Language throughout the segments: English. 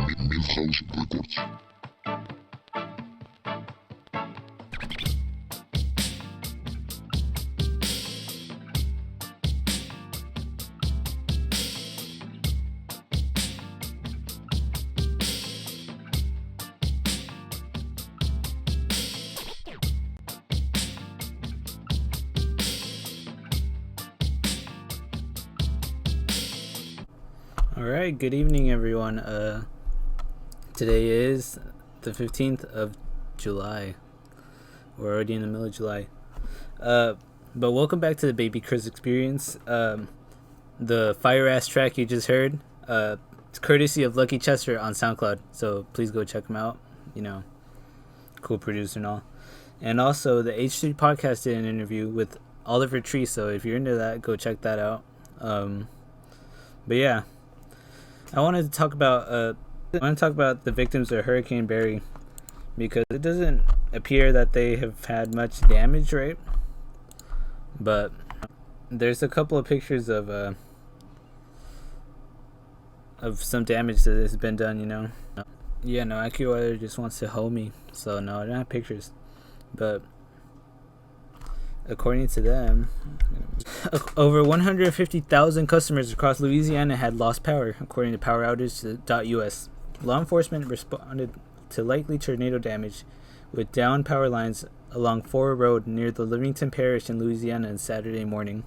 Milhouse Records. Alright, good evening everyone. Today is the 15th of July. We're already in the middle of July. But welcome back to the Baby Chris Experience. The fire ass track you just heard, it's courtesy of Lucky Chester on SoundCloud. So please go check him out. You know, cool producer and all. And also the H3 podcast did an interview with Oliver Tree. So if you're into that, go check that out. But yeah. I wanted to talk about the victims of Hurricane Barry, because it doesn't appear that they have had much damage, right? But there's a couple of pictures of some damage that has been done, you know. Yeah, no, AccuWeather just wants to hold me, so no, I don't have pictures. But according to them, over 150,000 customers across Louisiana had lost power, according to PowerOutage.us. Law enforcement responded to likely tornado damage with downed power lines along Ford Road near the Livingston Parish in Louisiana on Saturday morning.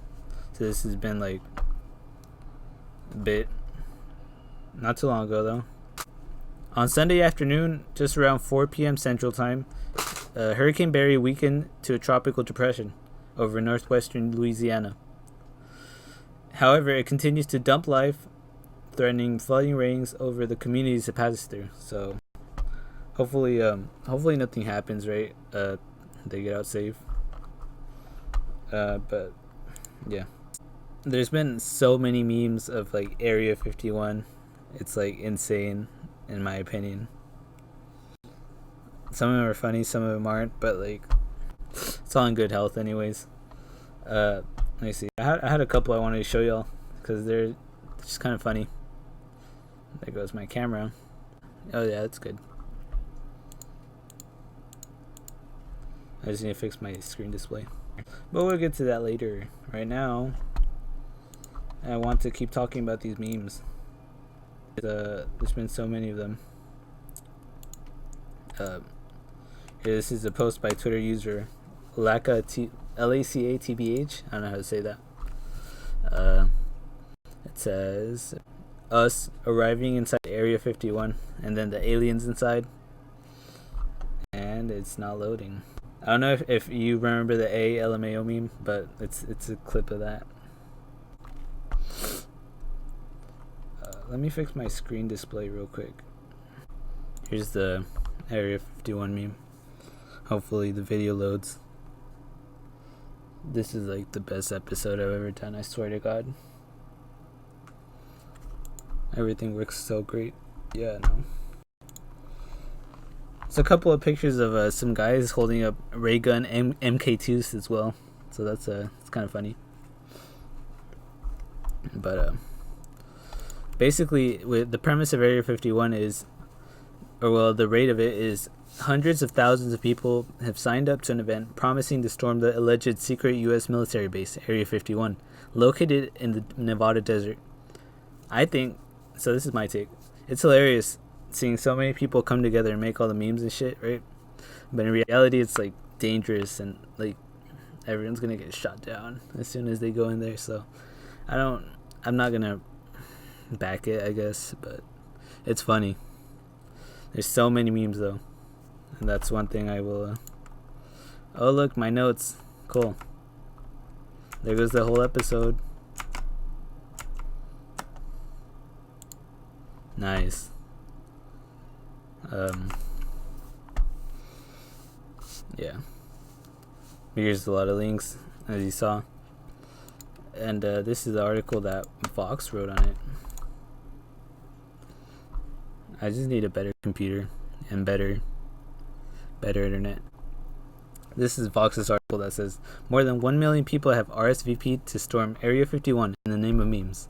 So this has been like a bit, not too long ago though. On Sunday afternoon, just around 4 p.m. Central Time, Hurricane Barry weakened to a tropical depression over northwestern Louisiana. However, it continues to dump life, threatening flooding rains over the communities it passes through. So hopefully nothing happens, right? They get out safe. But yeah, there's been so many memes of like Area 51. It's like insane, in my opinion. Some of them are funny, some of them aren't, but like, it's all in good health anyways. Let me see. I had a couple I wanted to show y'all because they're just kind of funny. There goes my camera. Oh yeah, that's good. I just need to fix my screen display. But we'll get to that later. Right now, I want to keep talking about these memes. There's been so many of them. This is a post by Twitter user LACATBH. I don't know how to say that. It says, us arriving inside Area 51, and then the aliens inside. And it's not loading. I don't know if you remember the LMAO meme, but it's a clip of that. Let me fix my screen display real quick. Here's the Area 51 meme. Hopefully the video loads. This is like the best episode I've ever done, I swear to God. Everything works so great. Yeah, no. It's a couple of pictures of some guys holding up ray gun MK2s as well. So that's it's kind of funny. But basically, with the premise of Area 51 is, or well, the rate of it is, hundreds of thousands of people have signed up to an event promising to storm the alleged secret U.S. military base, Area 51, located in the Nevada desert. I think, so this is my take, it's hilarious seeing so many people come together and make all the memes and shit, right? But in reality, it's like dangerous, and like everyone's gonna get shot down as soon as they go in there. So I'm not gonna back it, I guess, but it's funny. There's so many memes though. And that's one thing I will... Oh, look, my notes. Cool. There goes the whole episode. Nice. Yeah. Here's a lot of links, as you saw. And this is the article that Vox wrote on it. I just need a better computer and better internet. This is Vox's article that says more than 1 million people have RSVP'd to storm Area 51 in the name of memes.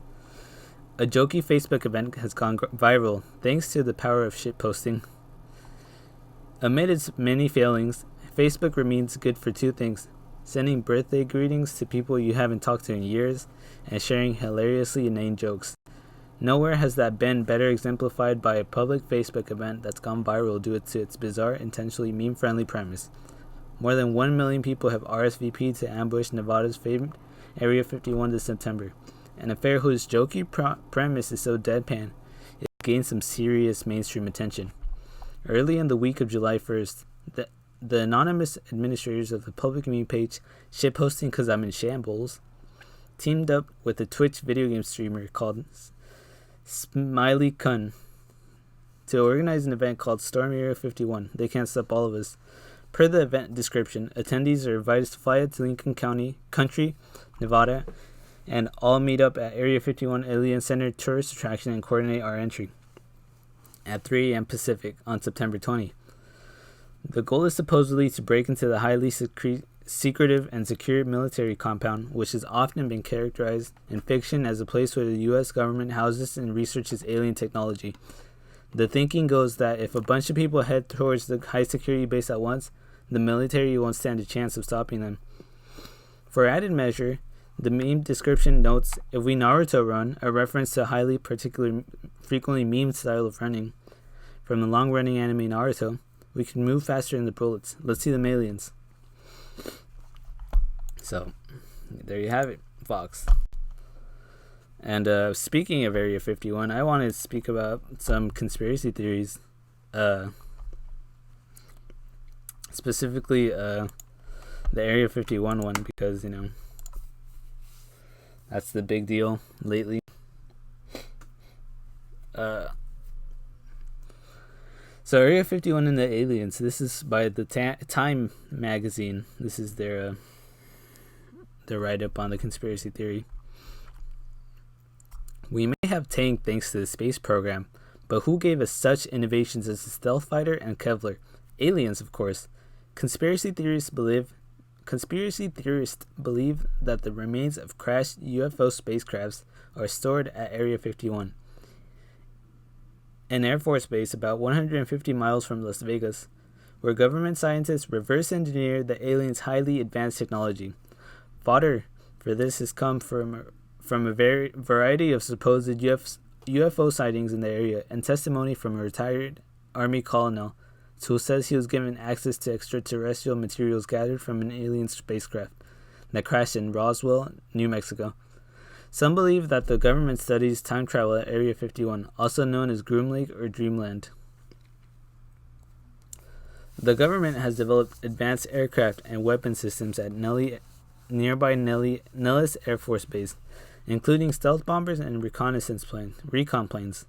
A jokey Facebook event has gone viral thanks to the power of shitposting. Amid its many failings, Facebook remains good for two things: sending birthday greetings to people you haven't talked to in years, and sharing hilariously inane jokes. Nowhere has that been better exemplified by a public Facebook event that's gone viral due to its bizarre, intentionally meme-friendly premise. More than 1 million people have RSVP'd to ambush Nevada's famed Area 51 this September. An affair whose jokey premise is so deadpan, it gained some serious mainstream attention. Early in the week of July 1st, the anonymous administrators of the public meme page Shitposting 'Cause I'm in Shambles teamed up with a Twitch video game streamer called Smiley Kun to organize an event called Storm Area 51. They can't stop all of us. Per the event description, attendees are invited to fly to Lincoln Country, Nevada, and all meet up at Area 51 Alien Center tourist attraction and coordinate our entry at 3 a.m. Pacific on September 20. The goal is supposedly to break into the highly secretive and secure military compound, which has often been characterized in fiction as a place where the U.S. government houses and researches alien technology. The thinking goes that if a bunch of people head towards the high security base at once, the military won't stand a chance of stopping them. For added measure, the meme description notes, if we Naruto run, a reference to a highly frequently meme style of running from the long-running anime Naruto, we can move faster than the bullets. Let's see them aliens. So, there you have it, Fox. And speaking of Area 51, I wanted to speak about some conspiracy theories. Specifically, the Area 51 one, because, that's the big deal lately. So Area 51 and the aliens. This is by the Time magazine. This is their write-up on the conspiracy theory. We may have tanked thanks to the space program, but who gave us such innovations as the stealth fighter and Kevlar? Aliens, of course. Conspiracy theorists believe that the remains of crashed UFO spacecrafts are stored at Area 51, an Air Force base about 150 miles from Las Vegas, where government scientists reverse engineer the aliens' highly advanced technology. Fodder for this has come from a variety of supposed UFO sightings in the area and testimony from a retired Army colonel who says he was given access to extraterrestrial materials gathered from an alien spacecraft that crashed in Roswell, New Mexico. Some believe that the government studies time travel at Area 51, also known as Groom Lake or Dreamland. The government has developed advanced aircraft and weapon systems at nearby Nellis Air Force Base, including stealth bombers and recon planes.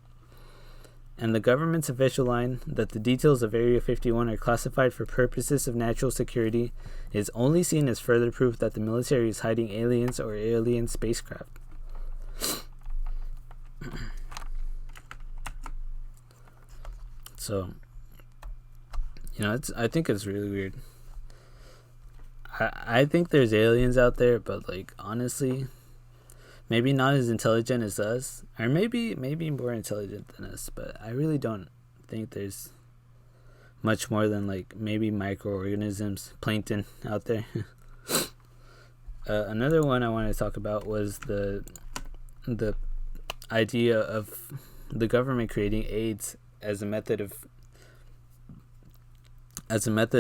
And the government's official line that the details of Area 51 are classified for purposes of national security is only seen as further proof that the military is hiding aliens or alien spacecraft. So, I think it's really weird. I think there's aliens out there, but honestly, maybe not as intelligent as us, or maybe more intelligent than us, but I really don't think there's much more than maybe microorganisms, plankton out there. Another one I wanted to talk about was the idea of the government creating AIDS as a method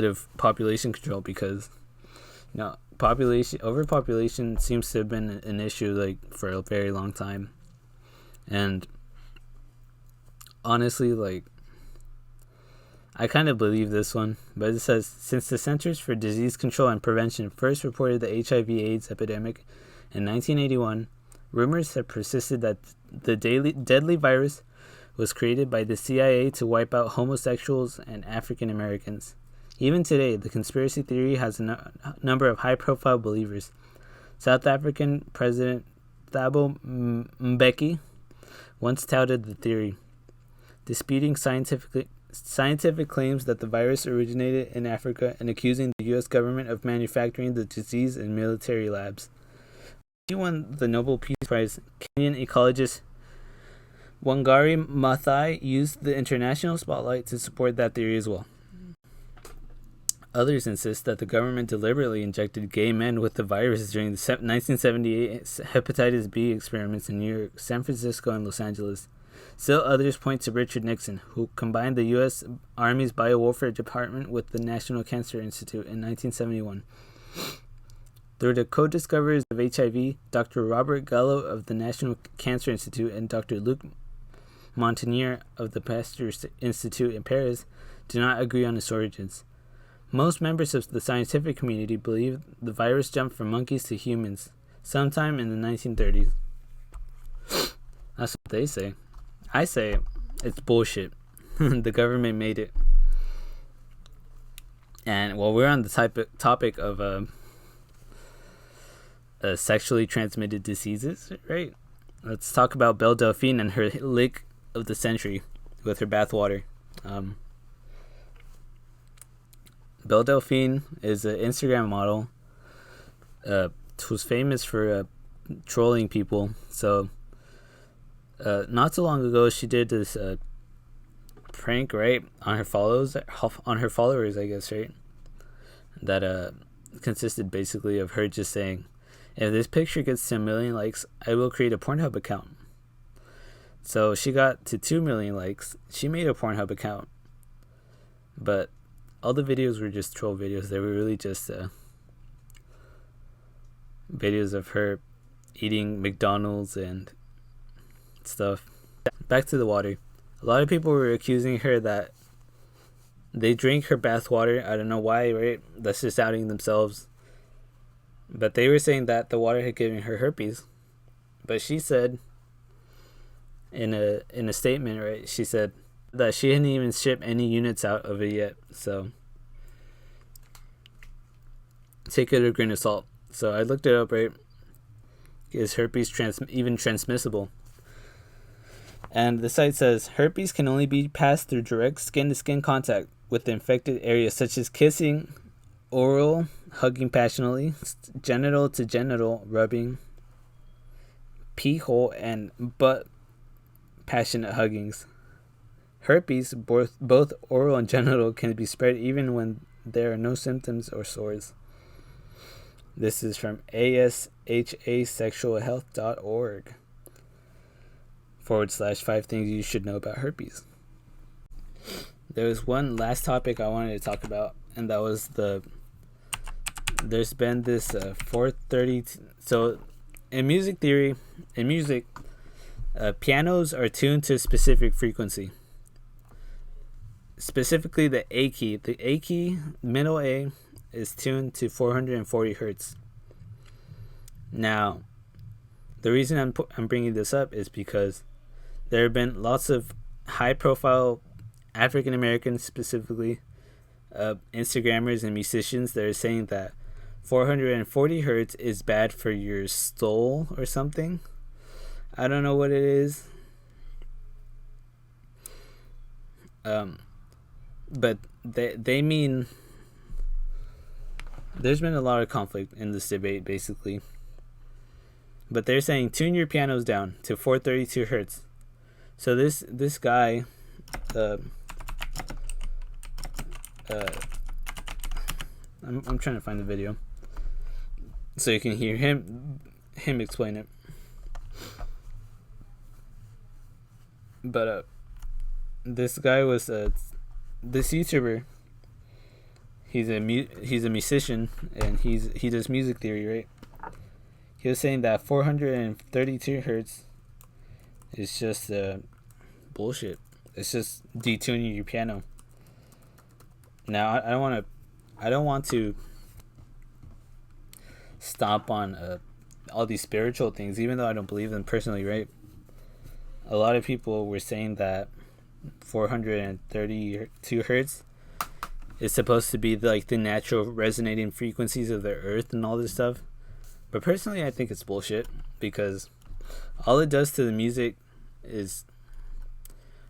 of population control, because overpopulation seems to have been an issue for a very long time. And honestly, I kind of believe this one, but it says, since the Centers for Disease Control and Prevention first reported the HIV/AIDS epidemic in 1981, rumors have persisted that the deadly virus was created by the CIA to wipe out homosexuals and African Americans. Even today, the conspiracy theory has a number of high-profile believers. South African President Thabo Mbeki once touted the theory, disputing scientific claims that the virus originated in Africa and accusing the U.S. government of manufacturing the disease in military labs. He won the Nobel Peace Prize. Kenyan ecologist Wangari Maathai used the international spotlight to support that theory as well. Others insist that the government deliberately injected gay men with the virus during the 1978 hepatitis B experiments in New York, San Francisco, and Los Angeles. Still others point to Richard Nixon, who combined the U.S. Army's Biowarfare Department with the National Cancer Institute in 1971. Through the co-discoverers of HIV, Dr. Robert Gallo of the National Cancer Institute and Dr. Luc Montagnier of the Pasteur Institute in Paris do not agree on its origins. Most members of the scientific community believe the virus jumped from monkeys to humans sometime in the 1930s. That's what they say. I say it's bullshit. The government made it. And while we're on the topic of sexually transmitted diseases, right? Let's talk about Belle Delphine and her lick of the century with her bathwater. Belle Delphine is an Instagram model who's famous for trolling people. So not too long ago, she did this prank, right, on her followers, I guess, right? That consisted basically of her just saying, if this picture gets to 1 million likes, I will create a Pornhub account. So she got to 2 million likes. She made a Pornhub account. But all the videos were just troll videos. They were really just videos of her eating McDonald's and stuff. Back to the water. A lot of people were accusing her that they drink her bath water. I don't know why, right? That's just outing themselves. But they were saying that the water had given her herpes. But she said in a statement, right? She said that she hadn't even shipped any units out of it yet. So take it with a grain of salt. So I looked it up, right? Is herpes even transmissible? And the site says herpes can only be passed through direct skin-to-skin contact with the infected areas, such as kissing, oral, hugging passionately, genital-to-genital rubbing, pee hole, and butt passionate huggings. Herpes, both oral and genital, can be spread even when there are no symptoms or sores. This is from ashasexualhealth.org /5 things you should know about herpes. There was one last topic I wanted to talk about, and that was there's been this 430. So in music theory, pianos are tuned to a specific frequency. Specifically the A key. The A key, middle A, is tuned to 440 hertz. Now, the reason I'm bringing this up is because there have been lots of high-profile African Americans, specifically Instagrammers and musicians, that are saying that 440 hertz is bad for your soul or something. I don't know what it is. But they mean there's been a lot of conflict in this debate, basically. But they're saying tune your pianos down to 432 hertz. So this guy, I'm trying to find the video so you can hear him explain it. But this guy was this YouTuber. He's a musician, and he does music theory, right? He was saying that 432 hertz is just bullshit. It's just detuning your piano. Now I don't want to stomp on all these spiritual things, even though I don't believe them personally, right? A lot of people were saying that 432 hertz is supposed to be like the natural resonating frequencies of the earth and all this stuff. But personally, I think it's bullshit, because all it does to the music is,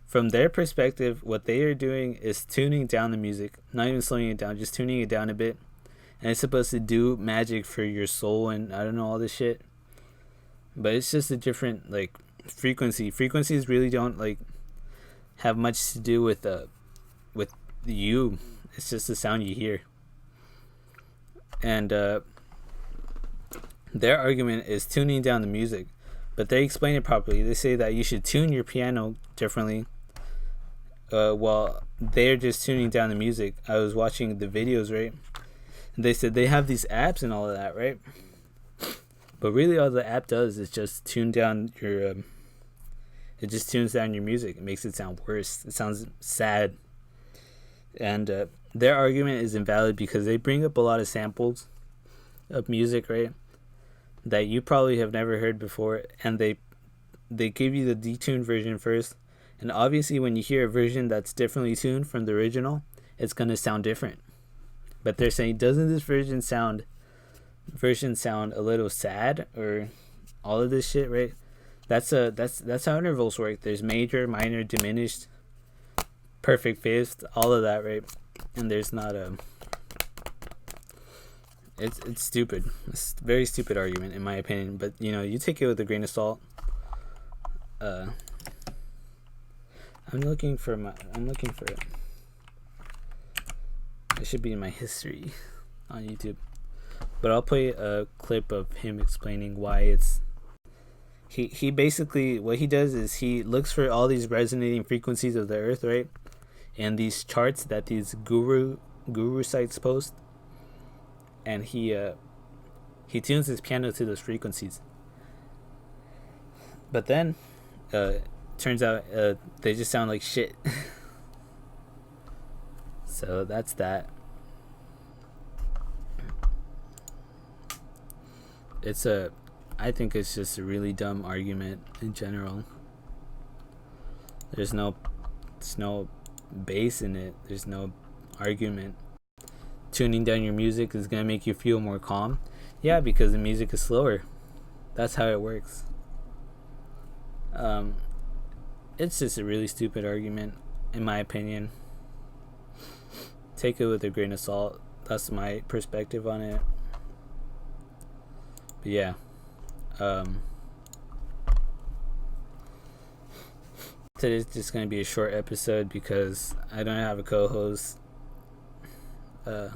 from their perspective, what they are doing is tuning down the music, not even slowing it down, just tuning it down a bit. And it's supposed to do magic for your soul and I don't know, all this shit. But it's just a different frequencies really don't like have much to do with you. It's just the sound you hear. And their argument is tuning down the music, but they explain it properly. They say that you should tune your piano differently, while they're just tuning down the music. I was watching the videos, right? And they said they have these apps and all of that, right? But really, all the app does is just tune down your. It just tunes down your music. It makes it sound worse. It sounds sad. And their argument is invalid because they bring up a lot of samples of music, right, that you probably have never heard before, and they give you the detuned version first. And obviously, when you hear a version that's differently tuned from the original, it's gonna sound different. But they're saying, doesn't this version sound a little sad, or all of this shit, right? That's how intervals work. There's major, minor, diminished, perfect fifth, all of that, right? And there's not a. It's stupid. It's a very stupid argument in my opinion. But you take it with a grain of salt. I'm looking for it. It should be in my history on YouTube. But I'll play a clip of him explaining why it's. He basically, what he does is he looks for all these resonating frequencies of the earth, right? And these charts that these guru sites post, and he tunes his piano to those frequencies. But then turns out they just sound like shit. So that's that. I think it's just a really dumb argument in general. There's no bass in it. There's no argument. Tuning down your music is gonna make you feel more calm. Yeah, because the music is slower. That's how it works. It's just a really stupid argument, in my opinion. Take it with a grain of salt. That's my perspective on it. But yeah. Today's just gonna be a short episode because I don't have a co-host, and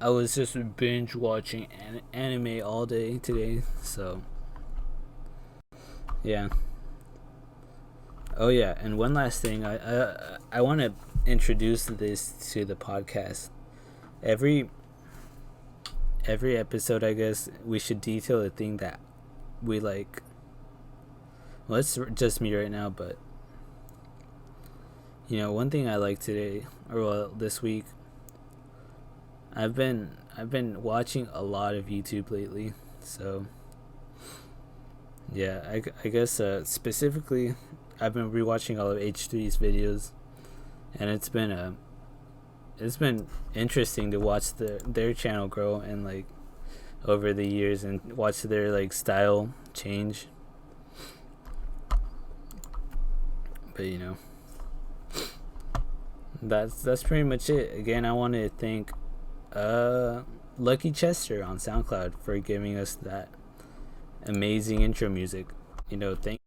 I was just binge watching anime all day today. So yeah. Oh yeah, and one last thing, I want to introduce this to the podcast. Every episode, I guess we should detail a thing that we like. Well, it's just me right now, but one thing I like today, or this week, I've been watching a lot of YouTube lately. So yeah, I guess specifically I've been rewatching all of H3's videos, and it's been interesting to watch their channel grow and like over the years, and watch their like style change. But that's pretty much it. Again, I want to thank Lucky Chester on SoundCloud for giving us that amazing intro music. Thank